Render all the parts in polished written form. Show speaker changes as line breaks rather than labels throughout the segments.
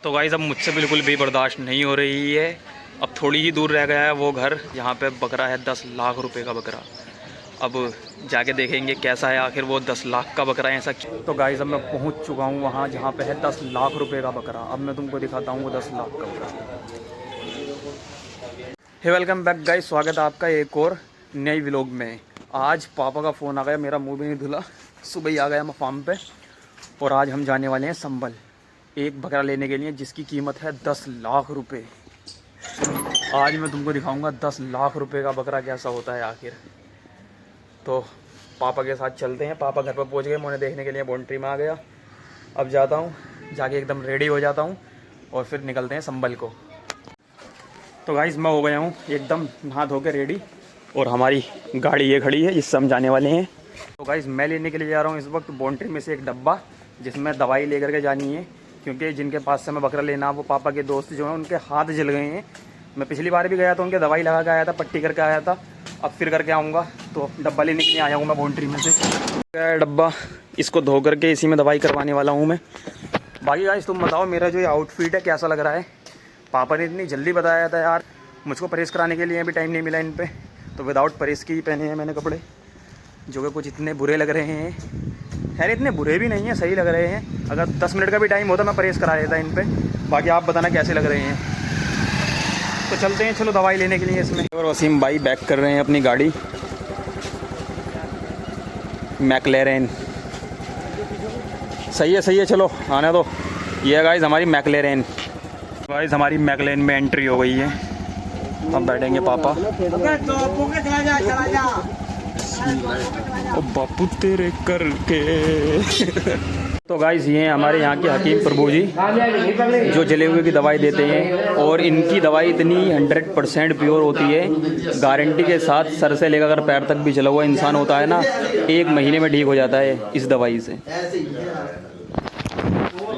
तो गाइस अब मुझसे बिल्कुल भी बर्दाश्त नहीं हो रही है। अब थोड़ी ही दूर रह गया है वो घर जहाँ पे बकरा है 10 लाख रुपए का बकरा। अब जाके देखेंगे कैसा है आखिर वो 10 लाख का बकरा है ऐसा। तो गाइस अब मैं पहुँच चुका हूँ वहाँ जहाँ पे है 10 लाख रुपए का बकरा। अब मैं तुमको दिखाता हूँ वो 10 लाख का बकरा। हे वेलकम बैक गाइस, स्वागत है आपका एक और नई व्लॉग में। आज पापा का फ़ोन आ गया, मेरा मुँह भी नहीं धुला, सुबह ही आ गया मैं फार्म पे। और आज हम जाने वाले हैं संभल एक बकरा लेने के लिए जिसकी कीमत है 10 लाख रुपए। आज मैं तुमको दिखाऊंगा 10 लाख रुपए का बकरा कैसा होता है आखिर। तो पापा के साथ चलते हैं। पापा घर पर पहुंच गए, मैं उन्हें देखने के लिए बाउंड्री में आ गया। अब जाता हूं, जाके एकदम रेडी हो जाता हूं और फिर निकलते हैं संभल को। तो गाइस मैं हो गया हूं एकदम नहा धो के रेडी और हमारी गाड़ी ये खड़ी है जिससे हम जाने वाले हैं। तो गाइस मैं लेने के लिए जा रहा हूँ इस वक्त बाउंड्री में से एक डब्बा जिसमें दवाई लेकर के जानी है, क्योंकि जिनके पास से मैं बकरा लेना वो पापा के दोस्त जो हैं उनके हाथ जल गए हैं। मैं पिछली बार भी गया तो उनके दवाई लगा के आया था, पट्टी करके आया था। अब फिर करके आऊँगा तो डब्बा लेने के लिए आया हूँ मैं बाउंड्री में से। डब्बा इसको धो करके इसी में दवाई करवाने वाला हूँ मैं। बाकी गाइस तुम बताओ मेरा जो ये आउटफिट है कैसा लग रहा है। पापा ने इतनी जल्दी बताया था यार, मुझको प्रेस कराने के लिए अभी टाइम नहीं मिला इन पर, तो विदाउट प्रेस के ही पहने हैं मैंने कपड़े, जो कि कुछ इतने बुरे लग रहे हैं। खैर इतने बुरे भी नहीं हैं, सही लग रहे हैं। अगर 10 मिनट का भी टाइम होता मैं प्रेस करा देता इन पे। बाकी आप बताना कैसे लग रहे हैं। तो चलते हैं, चलो दवाई लेने के लिए इसमें। और वसीम भाई बैक कर रहे हैं अपनी गाड़ी मैकलेरेन। सही है चलो आने दो। ये है गाइस हमारी मैकलेरेन। गाइस हमारी मैकलेरेन में एंट्री हो गई है। अब बैठेंगे पापा। ओ बापू तेरे करके। तो गाइस ये हैं हमारे यहाँ के हकीम प्रभु जी जो जले हुए की दवाई देते हैं। और इनकी दवाई इतनी 100% प्योर होती है, गारंटी के साथ। सर से लेकर पैर तक भी जला हुआ इंसान होता है ना, 1 महीने में ठीक हो जाता है इस दवाई से।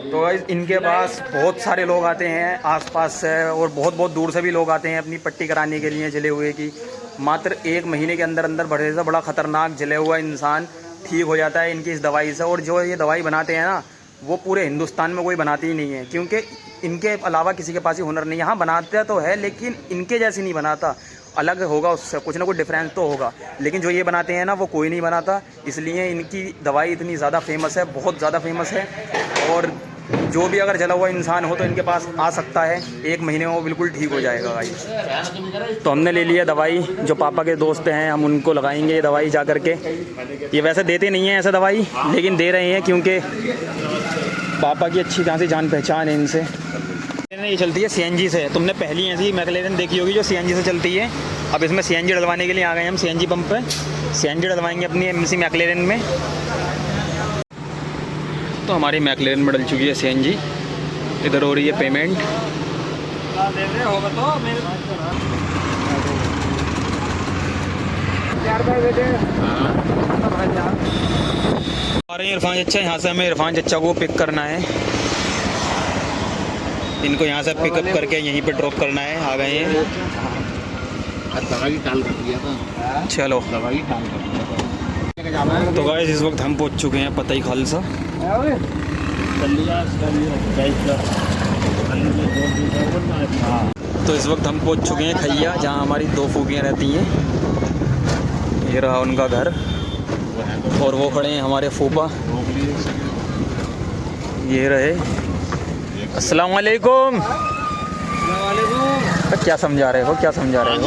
तो गाइस इनके पास बहुत सारे लोग आते हैं आसपास से, और बहुत दूर से भी लोग आते हैं अपनी पट्टी कराने के लिए जले हुए की। मात्र 1 महीने के अंदर बड़े से बड़ा ख़तरनाक जले हुआ इंसान ठीक हो जाता है इनकी इस दवाई से। और जो ये दवाई बनाते हैं ना, वो पूरे हिंदुस्तान में कोई बनाती ही नहीं है, क्योंकि इनके अलावा किसी के पास ही हुनर नहीं। यहाँ बनाता तो है लेकिन इनके जैसे नहीं बनाता, अलग होगा उससे, कुछ ना कुछ डिफरेंस तो होगा। लेकिन जो ये बनाते हैं ना वो कोई नहीं बनाता, इसलिए इनकी दवाई इतनी ज़्यादा फेमस है, बहुत ज़्यादा फेमस है। और जो भी अगर जला हुआ इंसान हो तो इनके पास आ सकता है, 1 महीने में वो बिल्कुल ठीक हो जाएगा भाई। तो हमने ले लिया दवाई, जो पापा के दोस्त हैं हम उनको लगाएंगे ये दवाई जा कर के। ये वैसे देते नहीं हैं ऐसे दवाई, लेकिन दे रहे हैं क्योंकि पापा की अच्छी खासी जान पहचान है इनसे। ये चलती है CNG से। तुमने पहली ऐसी मैकलेरेन देखी होगी जो CNG से चलती है। अब इसमें CNG डलवाने के लिए आ गए हम CNG पंप पे। CNG डलवाएंगे अपनी MC मैकलेरेन में। तो हमारी मैकलेरेन में डल चुकी है CNG। इधर हो रही है पेमेंट। अरे इरफान चचा, यहाँ से हमें इरफान चचा को पिक करना है। इनको यहाँ से पिकअप करके यहीं पे ड्रॉप करना है। आ गए हैं। चलो तो गाइस इस वक्त हम पहुँच चुके हैं पतई खालसा। तो इस वक्त हम पहुँच चुके हैं खैया, जहाँ हमारी 2 फूफियाँ रहती हैं। ये रहा उनका घर और वो खड़े हैं हमारे फूफा। ये रहे। अस्सलाम वालेकुम। क्या समझा रहे हो, क्या समझा रहे हो?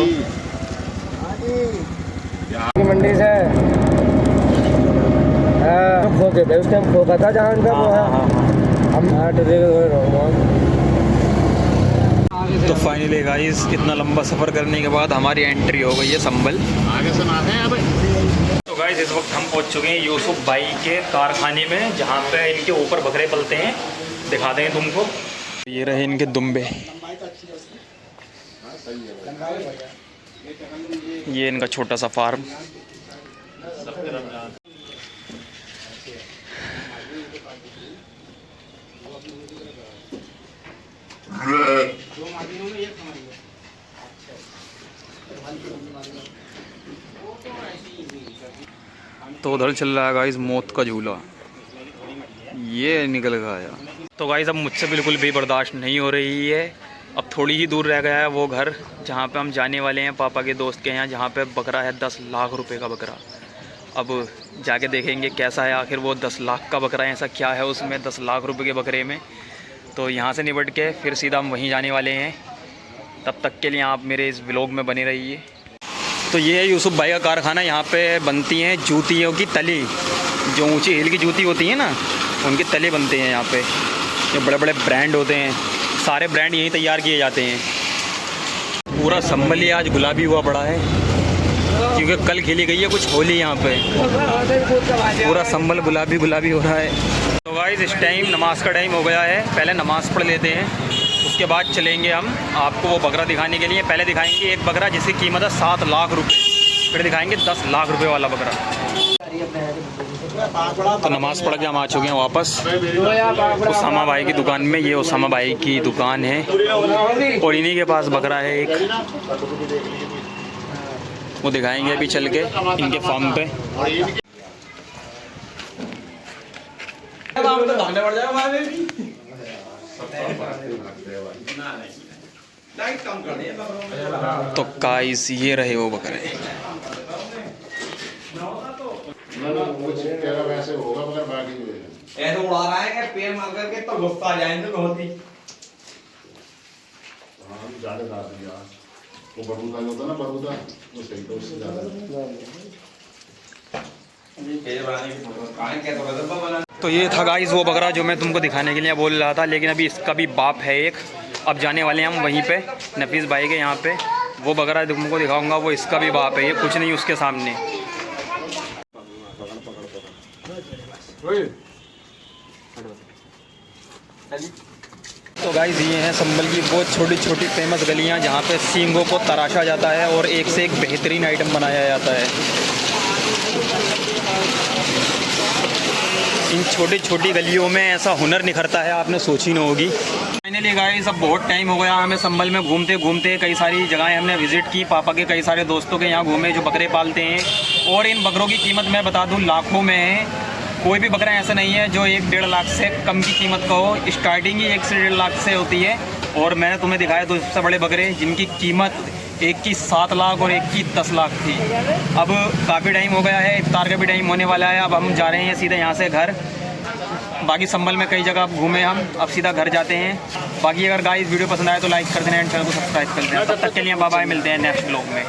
मंडी से खो के थे उस टाइम, खो का था जहाँ उनका वो है। हम
तो फाइनली गाइस इतना लंबा सफ़र करने के बाद हमारी एंट्री हो गई है संभल। आगे सुना है अब। तो गाइस इस वक्त हम पहुंच चुके हैं यूसुफ भाई के कारखाने में, जहां पे इनके ऊपर बकरे पलते हैं। दिखा दें तुमको। ये रहे इनके दुम्बे। ये इनका छोटा सा फार्म। तो उधर चल रहा है गाइस मौत का झूला। ये निकल गया। तो गाइस अब मुझसे बिल्कुल भी बर्दाश्त नहीं हो रही है। अब थोड़ी ही दूर रह गया है वो घर जहाँ पे हम जाने वाले हैं पापा के दोस्त के यहाँ, जहाँ पे बकरा है 10 लाख रुपए का बकरा। अब जाके देखेंगे कैसा है आखिर वो 10 लाख का बकरा है, ऐसा क्या है उसमें 10 लाख रुपए के बकरे में। तो यहाँ से निपट के फिर सीधा हम वहीं जाने वाले हैं। तब तक के लिए आप मेरे इस व्लॉग में बने रहिए। तो ये है यूसुफ भाई का कारखाना। यहाँ पे बनती हैं जूतियों की तली, जो ऊंची हील की जूती होती है ना, उनके तले बनते हैं यहाँ पे। जो बड़े बड़े ब्रांड होते हैं, सारे ब्रांड यहीं तैयार किए जाते हैं। पूरा संभल ही आज गुलाबी हुआ पड़ा है क्योंकि कल खेली गई है कुछ होली यहाँ पे। पूरा संभल गुलाबी गुलाबी हो रहा है। तो गाइस इस टाइम नमाज का टाइम हो गया है, पहले नमाज़ पढ़ लेते हैं, उसके बाद चलेंगे हम आपको वो बकरा दिखाने के लिए। पहले दिखाएंगे एक बकरा जिसकी कीमत है 7 लाख रुपए, फिर दिखाएंगे 10 लाख रुपए वाला बकरा। तो नमाज़ पढ़ के हम आ चुके हैं वापस उसामा भाई की दुकान में। ये उसामा भाई की दुकान है और इन्हीं के पास बकरा है एक, वो दिखाएंगे अभी चल के इनके फार्म पे। तो गाइस ये रहे वो बकरे।
वैसे होगा मगर बाकी
ऐसे उड़ा रहा है कि पैर मार करके तो गुस्सा आ जाएंगे बहुत ही।
हाँ ज़्यादा डाल दिया वो बरूदा जो होता ना बरूदा वो सही तो उससे ज़्यादा।
तो ये था गाइस वो बकरा जो मैं तुमको दिखाने के लिए बोल रहा था, लेकिन अभी इसका भी बाप है एक। अब जाने वाले हैं हम वहीं पे नफीस भाई के यहाँ पे। वो बकरा तुमको दिखाऊंगा, वो इसका भी बाप है, ये कुछ नहीं उसके सामने। तो गाइस ये हैं संभल की वो छोटी छोटी फेमस गलियां जहाँ पे सींगों को तराशा जाता है और एक से एक बेहतरीन आइटम बनाया जाता है। इन छोटी छोटी गलियों में ऐसा हुनर निखरता है आपने सोची न होगी। फाइनली गाइस अब बहुत टाइम हो गया हमें संभल में घूमते घूमते। कई सारी जगहें हमने विज़िट की, पापा के कई सारे दोस्तों के यहाँ घूमे जो बकरे पालते हैं। और इन बकरों की कीमत मैं बता दूँ लाखों में है। कोई भी बकरा ऐसा नहीं है जो 1-1.5 लाख से कम की कीमत का हो। स्टार्टिंग ही 1 से 1.5 लाख से होती है। और मैंने तुम्हें दिखाया 2 सबसे बड़े बकरे जिनकी कीमत एक की 7 लाख और एक की 10 लाख थी। अब काफ़ी टाइम हो गया है, इफ्तार का भी टाइम होने वाला है। अब हम जा रहे हैं सीधे यहाँ से घर। बाकी संभल में कई जगह घूमे हम, अब सीधा घर जाते हैं। बाकी अगर गाइस वीडियो पसंद आए तो लाइक कर देना एंड चैनल को सब्सक्राइब कर देना। तब तक के लिए बाय बाय, मिलते हैं नेक्स्ट व्लॉग में।